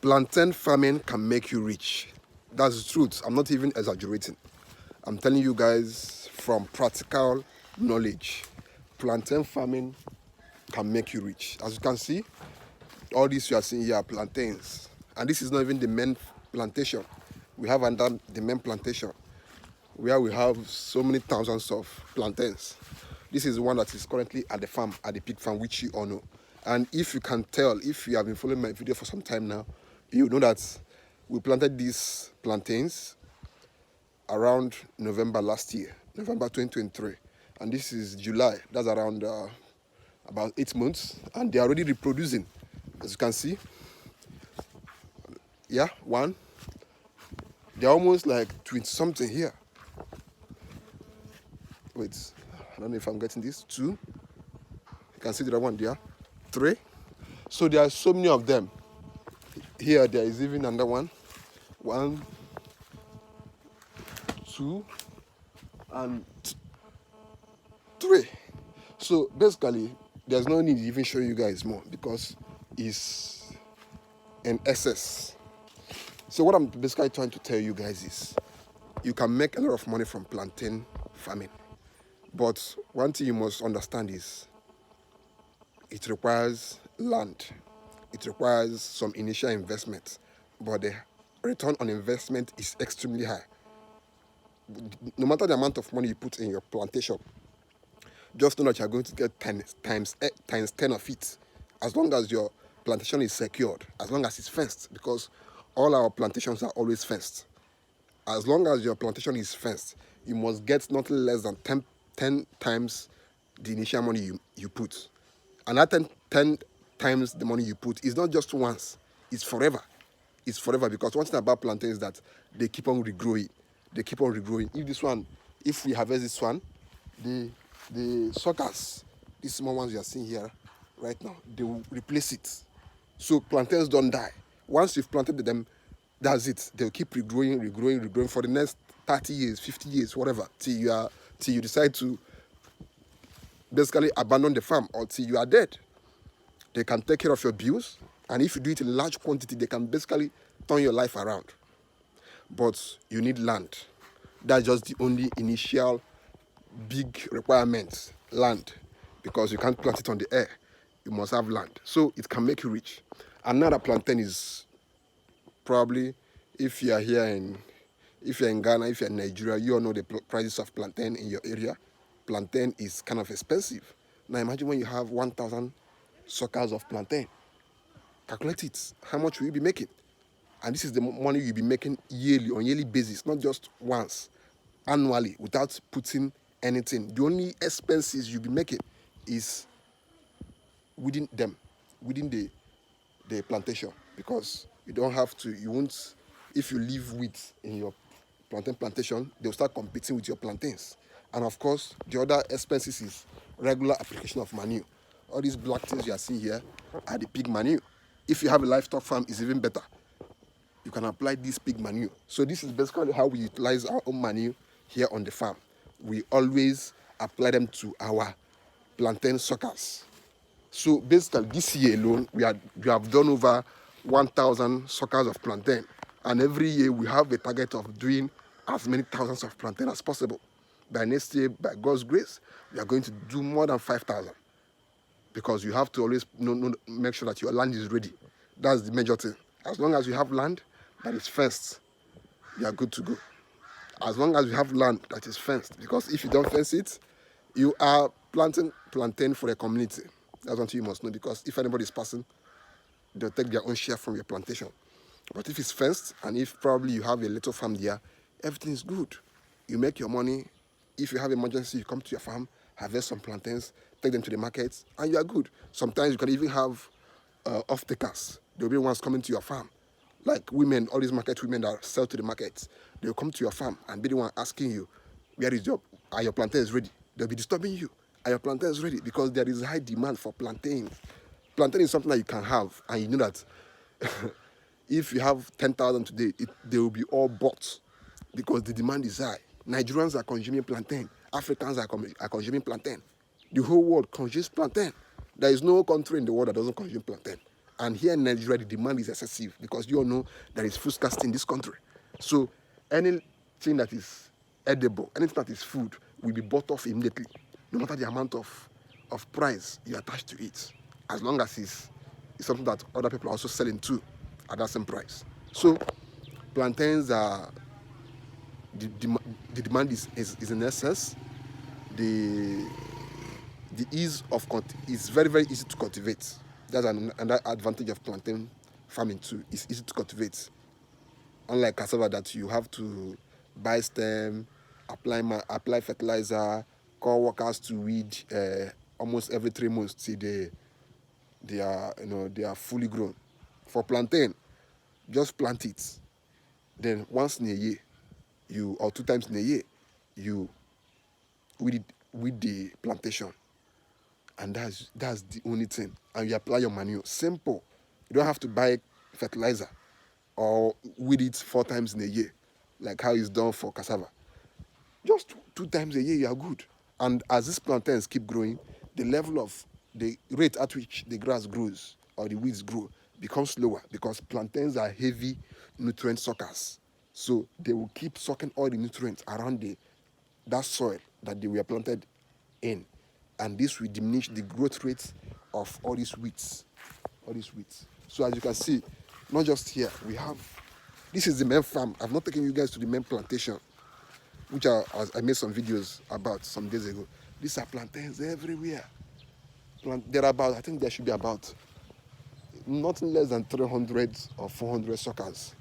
Plantain farming can make you rich. That's the truth. I'm not even exaggerating. I'm telling you guys from practical knowledge. Plantain farming can make you rich. As you can see, all these you are seeing here are plantains. And this is not even the main plantation. We have under the main plantation where we have so many thousands of plantains. This is the one that is currently at the farm, at the pig farm, which you all know. And if you can tell, if you have been following my video for some time now, you know that we planted these plantains around November last year, November 2023. And this is July. That's around about 8 months. And they're already reproducing, as you can see. Yeah, one. They're almost like 20 something here. Wait, I don't know if I'm getting this. 2. You can see the other one there. 3. So there are so many of them. Here there is even another one. 1, 2, and 3. So basically, there's no need to even show you guys more because it's an excess. So what I'm basically trying to tell you guys is you can make a lot of money from plantain farming. But one thing you must understand is it requires land. It requires some initial investment. But the return on investment is extremely high. No matter the amount of money you put in your plantation, just know that you're going to get times 10 of it. As long as your plantation is secured, as long as it's fenced, because all our plantations are always fenced. As long as your plantation is fenced, you must get nothing less than 10 times the initial money you put. And that 10 times the money you put is not just once, it's forever. It's forever, because one thing about plantain is that they keep on regrowing. They keep on regrowing. If we harvest this one, the suckers, these small ones you are seeing here right now, they will replace it. So plantains don't die. Once you've planted them, that's it. They'll keep regrowing for the next 30 years, 50 years, whatever, till you decide to basically abandon the farm or till you are dead. They can take care of your bills, and if you do it in large quantity, they can basically turn your life around. But you need land. That's just the only initial big requirement, land, because you can't plant it on the air. You must have land. So it can make you rich. Another plantain is probably, if you're in Ghana, if you're in Nigeria, you all know the prices of plantain in your area. Plantain is kind of expensive. Now imagine when you have 1,000 suckers of plantain. Calculate it. How much will you be making? And this is the money you'll be making yearly, on yearly basis, not just once, annually, without putting anything. The only expenses you'll be making is within the plantation, because you don't have to, you won't, if you leave wheat in your plantation, they'll start competing with your plantains. And of course, the other expenses is regular application of manure. All these black things you are seeing here are the pig manure. If you have a livestock farm, it's even better. You can apply this pig manure. So this is basically how we utilize our own manure here on the farm. We always apply them to our plantain suckers. So basically this year alone, we have done over 1,000 suckers of plantain. And every year we have a target of doing as many thousands of plantain as possible. By next year, by God's grace, we are going to do more than 5,000. Because you have to always make sure that your land is ready. That's the major thing. As long as you have land that is fenced, you are good to go. As long as you have land that is fenced. Because if you don't fence it, you are planting plantain for a community. That's one thing you must know, because if anybody is passing, they'll take their own share from your plantation. But if it's fenced, and if probably you have a little farm there, everything is good. You make your money. If you have emergency, you come to your farm, harvest some plantains, take them to the market, and you are good. Sometimes you can even have off-takers. There will be ones coming to your farm. Like women, all these market women that sell to the markets, they'll come to your farm and be the one asking you, are your plantains ready? They'll be disturbing you. Are your plantains ready? Because there is high demand for plantain. Plantain is something that you can have, and you know that if you have 10,000 today, they will be all bought because the demand is high. Nigerians are consuming plantain. Africans are consuming plantain. The whole world consumes plantain. There is no country in the world that doesn't consume plantain. And here in Nigeria, the demand is excessive because you all know there is food scarcity in this country. So anything that is edible, anything that is food, will be bought off immediately, no matter the amount of price you attach to it, as long as it's something that other people are also selling too at that same price. So plantains are, the demand is in excess. The ease of is very, very easy to cultivate. That's another advantage of plantain farming too. It's easy to cultivate. Unlike cassava that you have to buy stem, apply fertilizer, call workers to weed almost every 3 months till they are fully grown. For plantain, just plant it. Then once in a year, or 2 times in a year, you weed the plantation. And that's the only thing. And you apply your manure. Simple. You don't have to buy fertilizer or weed it 4 times in a year, like how it's done for cassava. Just 2 times a year, you are good. And as these plantains keep growing, the rate at which the grass grows or the weeds grow becomes lower, because plantains are heavy nutrient suckers. So they will keep sucking all the nutrients around that soil that they were planted in. And this will diminish the growth rate of all these weeds. So as you can see, not just here, this is the main farm. I've not taken you guys to the main plantation, which I made some videos about some days ago. These are plantains everywhere. I think there should be about nothing less than 300 or 400 suckers,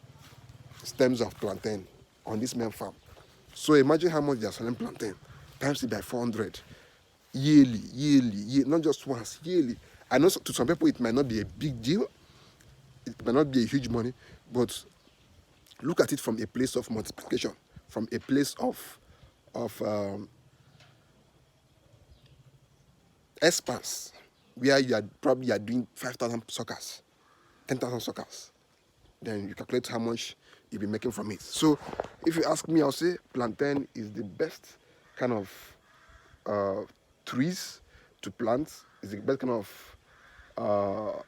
stems of plantain on this main farm. So imagine how much they are selling plantain, times it by 400. Yearly, not just once, yearly. I know to some people it might not be a big deal, it might not be a huge money, but look at it from a place of multiplication, from a place of expanse, where you are doing 5,000 suckers, 10,000 suckers. Then you calculate how much you'll be making from it. So if you ask me, I'll say plantain is the best kind of trees to plant. Is the best kind of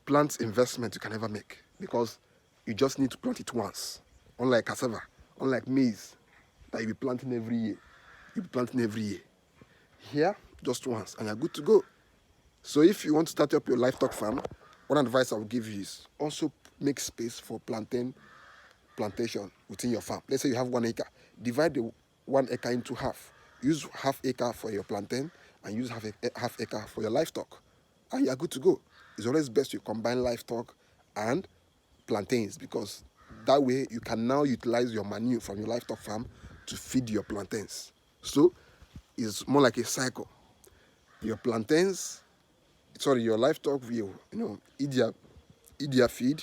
plant investment you can ever make, because you just need to plant it once. Unlike cassava, unlike maize, that you'll be planting every year. Here, just once, and you're good to go. So if you want to start up your livestock farm, one advice I will give you is also make space for plantation within your farm. Let's say you have 1 acre. Divide the 1 acre into half. Use half acre for your plantain and use half acre for your livestock. And you are good to go. It's always best you combine livestock and plantains, because that way you can now utilize your manure from your livestock farm to feed your plantains. So it's more like a cycle. Your livestock will eat their feed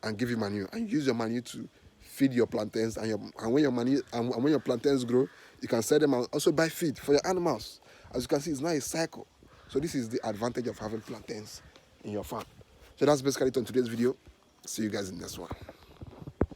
and give you manure, and use your manure to feed your plantains, and when your plantains grow, you can sell them and also buy feed for your animals. As you can see, it's now a cycle. So this is the advantage of having plantains in your farm. So that's basically it on today's video. See you guys in the next one.